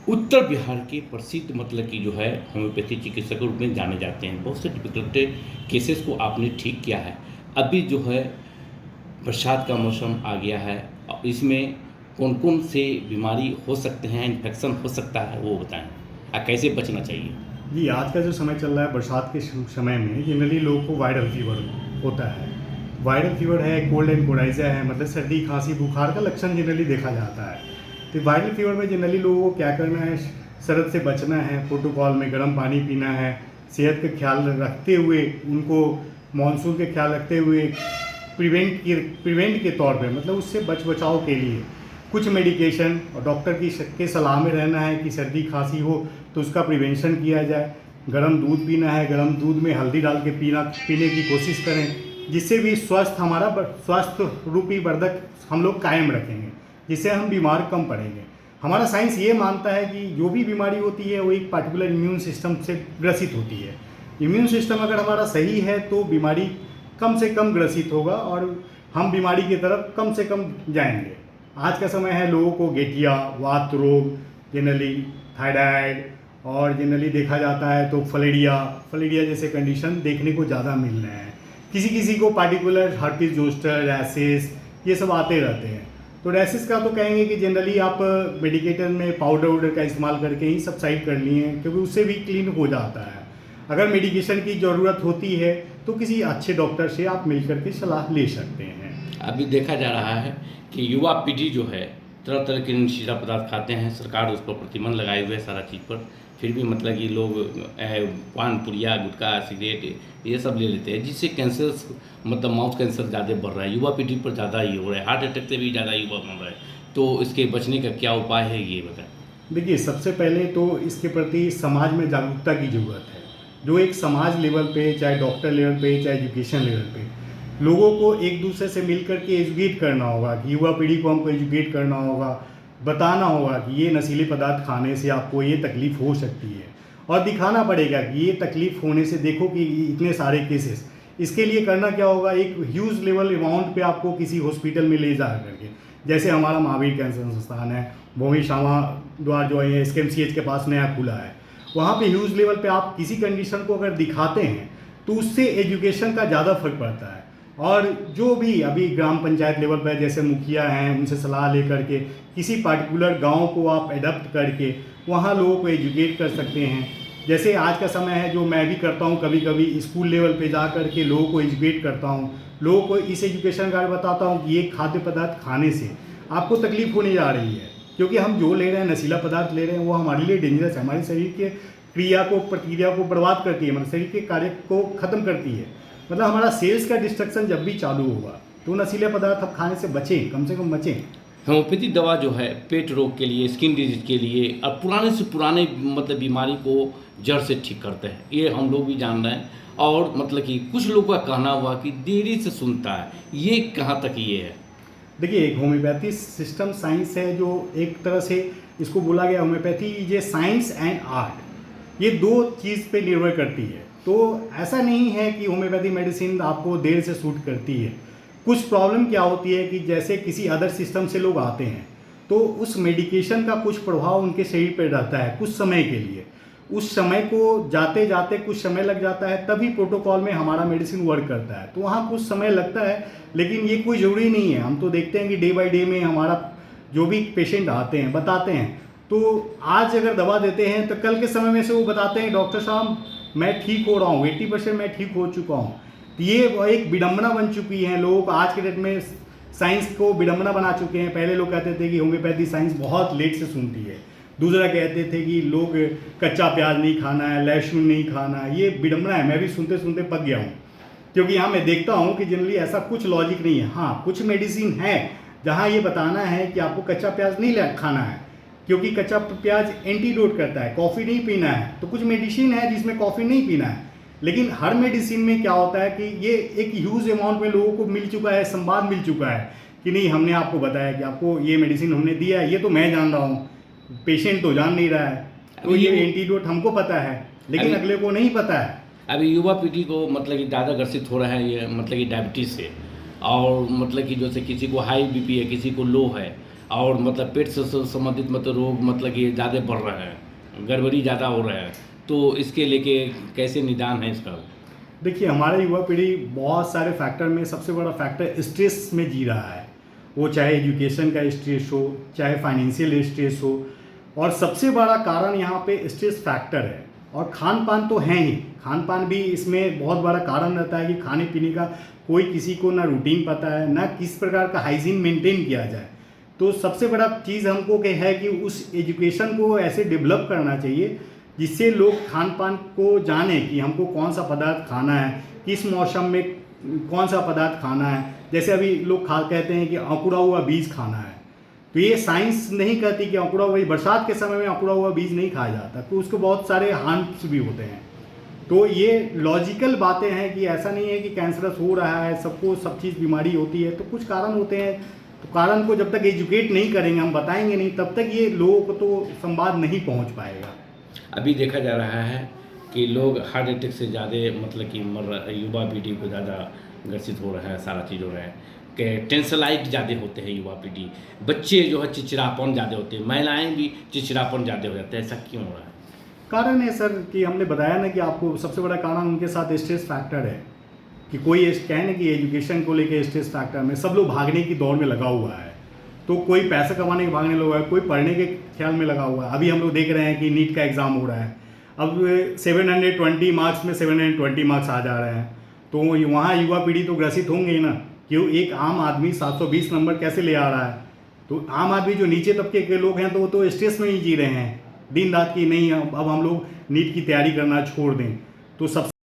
उत्तर बिहार के प्रसिद्ध मतलब कि जो है होम्योपैथी चिकित्सक के रूप में जाने जाते हैं। बहुत से डिफ़िकल्ट केसेस को आपने ठीक किया है। अभी जो है बरसात का मौसम आ गया है इसमें कौन-कौन से बीमारी हो सकते हैं, इन्फेक्शन हो सकता है वो बताएँ? कैसे बचना चाहिए? जी, आज का जो समय चल रहा है बरसात के समय में जनरली लोगों को वायरल फीवर होता है। वायरल फीवर है, कोल्ड एंड कोराइज़ा है, मतलब सर्दी, खांसी, बुखार का लक्षण जनरली देखा जाता है। तो वायरल फीवर में जनरली लोगों को क्या करना है, शरद से बचना है, प्रोटोकॉल में गर्म पानी पीना है, सेहत का ख्याल रखते हुए उनको मानसून के ख्याल रखते हुए प्रिवेंट के तौर पे मतलब उससे बचाव के लिए कुछ मेडिकेशन और डॉक्टर की सलाह में रहना है कि सर्दी खांसी हो तो उसका प्रिवेंशन किया जाए। गर्म दूध पीना है, गर्म दूध में हल्दी डाल के पीने की कोशिश करें, जिससे भी स्वास्थ्य रूपी वर्धक हम लोग कायम रखेंगे, जिससे हम बीमार कम पड़ेंगे। हमारा साइंस ये मानता है कि जो भी बीमारी होती है वो एक पार्टिकुलर इम्यून सिस्टम से ग्रसित होती है। इम्यून सिस्टम अगर हमारा सही है तो बीमारी कम से कम ग्रसित होगा और हम बीमारी की तरफ कम से कम जाएंगे। आज का समय है लोगों को गठिया, वात रोग, जनरली थायराइड और जनरली देखा जाता है तो फलेरिया जैसे कंडीशन देखने को ज़्यादा मिल रहे हैं। किसी किसी को पार्टिकुलर हर्पिस जोस्टर, रैसेस ये सब आते रहते हैं। तो रैसेस का तो कहेंगे कि जनरली आप मेडिकेटर में पाउडर का इस्तेमाल करके ही सबसाइड कर लिए, क्योंकि उससे भी क्लीन हो जाता है। अगर मेडिकेशन की ज़रूरत होती है तो किसी अच्छे डॉक्टर से आप मिल करके सलाह ले सकते हैं। अभी देखा जा रहा है कि युवा पीढ़ी जो है तरह-तरह के नशीला पदार्थ खाते हैं। सरकार उस पर प्रतिबंध लगाए हुए है सारा चीज़ पर। फिर भी मतलब कि लोग पान, पुड़िया, गुटखा, सिगरेट ये सब ले लेते हैं, जिससे कैंसर मतलब माउथ कैंसर ज़्यादा बढ़ रहा है। युवा पीढ़ी पर ज़्यादा ये हो रहा है। हार्ट अटैक से भी ज़्यादा युवा मर रहा है। तो इसके बचने का क्या उपाय है ये बताएँ? देखिए, सबसे पहले तो इसके प्रति समाज में जागरूकता की ज़रूरत है। जो एक समाज लेवल पे, चाहे डॉक्टर लेवल पे, चाहे एजुकेशन लेवल पे, लोगों को एक दूसरे से मिल कर के एजुकेट करना होगा कि युवा पीढ़ी को हमको एजुकेट करना होगा, बताना होगा कि ये नशीले पदार्थ खाने से आपको ये तकलीफ़ हो सकती है और दिखाना पड़ेगा कि ये तकलीफ़ होने से देखो कि इतने सारे केसेस। इसके लिए करना क्या होगा, एक ह्यूज लेवल अमाउंट पे आपको किसी हॉस्पिटल में ले जा करके, जैसे हमारा महावीर कैंसर संस्थान है, भूमि श्यामा द्वार जो है SKMCH के पास नया खुला है, वहाँ पे ह्यूज लेवल पे आप किसी कंडीशन को अगर दिखाते हैं तो उससे एजुकेशन का ज़्यादा फर्क पड़ता है। और जो भी अभी ग्राम पंचायत लेवल पर जैसे मुखिया हैं, उनसे सलाह लेकर के किसी पार्टिकुलर गांव को आप एडप्ट करके वहाँ लोगों को एजुकेट कर सकते हैं। जैसे आज का समय है, जो मैं भी करता हूँ, कभी कभी स्कूल लेवल पे जा कर के लोगों को एजुकेट करता हूँ, लोगों को इस एजुकेशन का बताता हूँ कि ये खाद्य पदार्थ खाने से आपको तकलीफ होने जा रही है, क्योंकि हम जो ले रहे हैं, नशीला पदार्थ ले रहे हैं, वो हमारे लिए डेंजरस है, हमारे शरीर के प्रक्रिया को बर्बाद करती है, मतलब शरीर के कार्य को ख़त्म करती है। मतलब हमारा सेल्स का डिस्ट्रक्शन जब भी चालू होगा तो नशीले पदार्थ अब खाने से बचें, कम से कम बचें। होम्योपैथी दवा जो है पेट रोग के लिए, स्किन डिजीज के लिए और पुराने से पुराने मतलब बीमारी को जड़ से ठीक करते हैं, ये हम लोग भी जान रहे हैं। और मतलब कि कुछ लोगों का कहना हुआ कि देरी से सुनता है, ये कहाँ तक ये है? देखिए, एक होम्योपैथी सिस्टम साइंस है, जो एक तरह से इसको बोला गया homeopathy is a science and art. ये दो चीज़ पे निर्भर करती है। तो ऐसा नहीं है कि होम्योपैथी मेडिसिन आपको देर से सूट करती है। कुछ प्रॉब्लम क्या होती है कि जैसे किसी अदर सिस्टम से लोग आते हैं तो उस मेडिकेशन का कुछ प्रभाव उनके शरीर पर रहता है कुछ समय के लिए। उस समय को जाते जाते कुछ समय लग जाता है, तभी प्रोटोकॉल में हमारा मेडिसिन वर्क करता है। तो वहाँ कुछ समय लगता है, लेकिन ये कोई ज़रूरी नहीं है। हम तो देखते हैं कि डे बाय डे में हमारा जो भी पेशेंट आते हैं बताते हैं, तो आज अगर दवा देते हैं तो कल के समय में से वो बताते हैं डॉक्टर साहब मैं ठीक हो रहा हूँ, 80% मैं ठीक हो चुका हूँ। तो ये एक विडंबना बन चुकी है लोगों को, आज के डेट में साइंस को विडंबना बना चुके हैं। पहले लोग कहते थे कि होम्योपैथी साइंस बहुत लेट से सुनती है, दूसरा कहते थे कि लोग कच्चा प्याज नहीं खाना है, लहसुन नहीं खाना है। ये विडंबना है, मैं भी सुनते सुनते पक गया हूँ, क्योंकि यहाँ मैं देखता हूँ कि जनरली ऐसा कुछ लॉजिक नहीं है। हाँ, कुछ मेडिसिन है जहाँ ये बताना है कि आपको कच्चा प्याज नहीं खाना है, क्योंकि कच्चा प्याज एंटीडोट करता है, कॉफ़ी नहीं पीना है। तो कुछ मेडिसिन है जिसमें कॉफ़ी नहीं पीना है, लेकिन हर मेडिसिन में क्या होता है कि ये एक ह्यूज अमाउंट में लोगों को मिल चुका है, संवाद मिल चुका है कि नहीं हमने आपको बताया कि आपको ये मेडिसिन हमने दिया है, ये तो मैं जान रहा हूँ, पेशेंट तो जान नहीं रहा है। तो ये एंटीडोट हमको पता है, लेकिन अगले को नहीं पता है। अभी युवा पीढ़ी को मतलब कि ज़्यादा ग्रसित हो रहा है ये मतलब कि डायबिटीज़ से, और मतलब कि जैसे किसी को हाई बीपी है, किसी को लो है, और मतलब पेट से संबंधित मतलब रोग मतलब कि ज़्यादा बढ़ रहे हैं, गड़बड़ी ज़्यादा हो रहा है, तो इसके लेके कैसे निदान है इसका? देखिए, हमारा युवा पीढ़ी बहुत सारे फैक्टर में सबसे बड़ा फैक्टर स्ट्रेस में जी रहा है। वो चाहे एजुकेशन का स्ट्रेस हो, चाहे फाइनेंशियल स्ट्रेस हो, और सबसे बड़ा कारण यहाँ पे स्ट्रेस फैक्टर है। और खान पान तो है ही, खान पान भी इसमें बहुत बड़ा कारण रहता है कि खाने पीने का कोई किसी को ना रूटीन पता है, ना किस प्रकार का हाइजीन मेंटेन किया जाए। तो सबसे बड़ा चीज़ हमको क्या है कि उस एजुकेशन को ऐसे डेवलप करना चाहिए जिससे लोग खान पान को जाने कि हमको कौन सा पदार्थ खाना है, किस मौसम में कौन सा पदार्थ खाना है। जैसे अभी लोग कहते हैं कि अंकुरा हुआ बीज खाना है, तो ये साइंस नहीं कहती कि अंकुरा हुआ, बरसात के समय में अंकुरा हुआ बीज नहीं खाया जाता, तो उसको बहुत सारे हार्म्स भी होते हैं। तो ये लॉजिकल बातें हैं कि ऐसा नहीं है कि कैंसरस हो रहा है, सबको सब चीज़ बीमारी होती है, तो कुछ कारण होते हैं। तो कारण को जब तक एजुकेट नहीं करेंगे, हम बताएंगे नहीं, तब तक ये लोगों को तो संवाद नहीं पहुंच पाएगा। अभी देखा जा रहा है कि लोग हार्ट अटैक से ज़्यादा मतलब कि युवा पीढ़ी को ज़्यादा ग्रसित हो रहा है, सारा चीज़ हो रहा है कि टेंशलाइट ज़्यादा होते हैं युवा पीढ़ी, बच्चे जो है चिड़चिड़ापन ज़्यादा होते हैं, महिलाएं भी चिड़चिड़ापन ज़्यादा हो जाते हैं, ऐसा क्यों हो रहा है? कारण है सर कि हमने बताया ना कि आपको सबसे बड़ा कारण उनके साथ स्ट्रेस फैक्टर है कि कोई कहे ना कि एजुकेशन को लेके स्ट्रेस फैक्टर में सब लोग भागने की दौड़ में लगा हुआ है। तो कोई पैसा कमाने के भागने लगा हुआ है, कोई पढ़ने के ख्याल में लगा हुआ है। अभी हम लोग देख रहे हैं कि नीट का एग्ज़ाम हो रहा है, अब 720 मार्क्स में 720 मार्क्स आ जा रहे हैं, तो वहाँ युवा पीढ़ी तो ग्रसित होंगे ही ना कि एक आम आदमी 720 नंबर कैसे ले आ रहा है। तो आम आदमी जो नीचे तबके के लोग हैं तो वो तो स्ट्रेस में ही जी रहे हैं दिन रात की, नहीं अब हम लोग नीट की तैयारी करना छोड़ दें। तो सब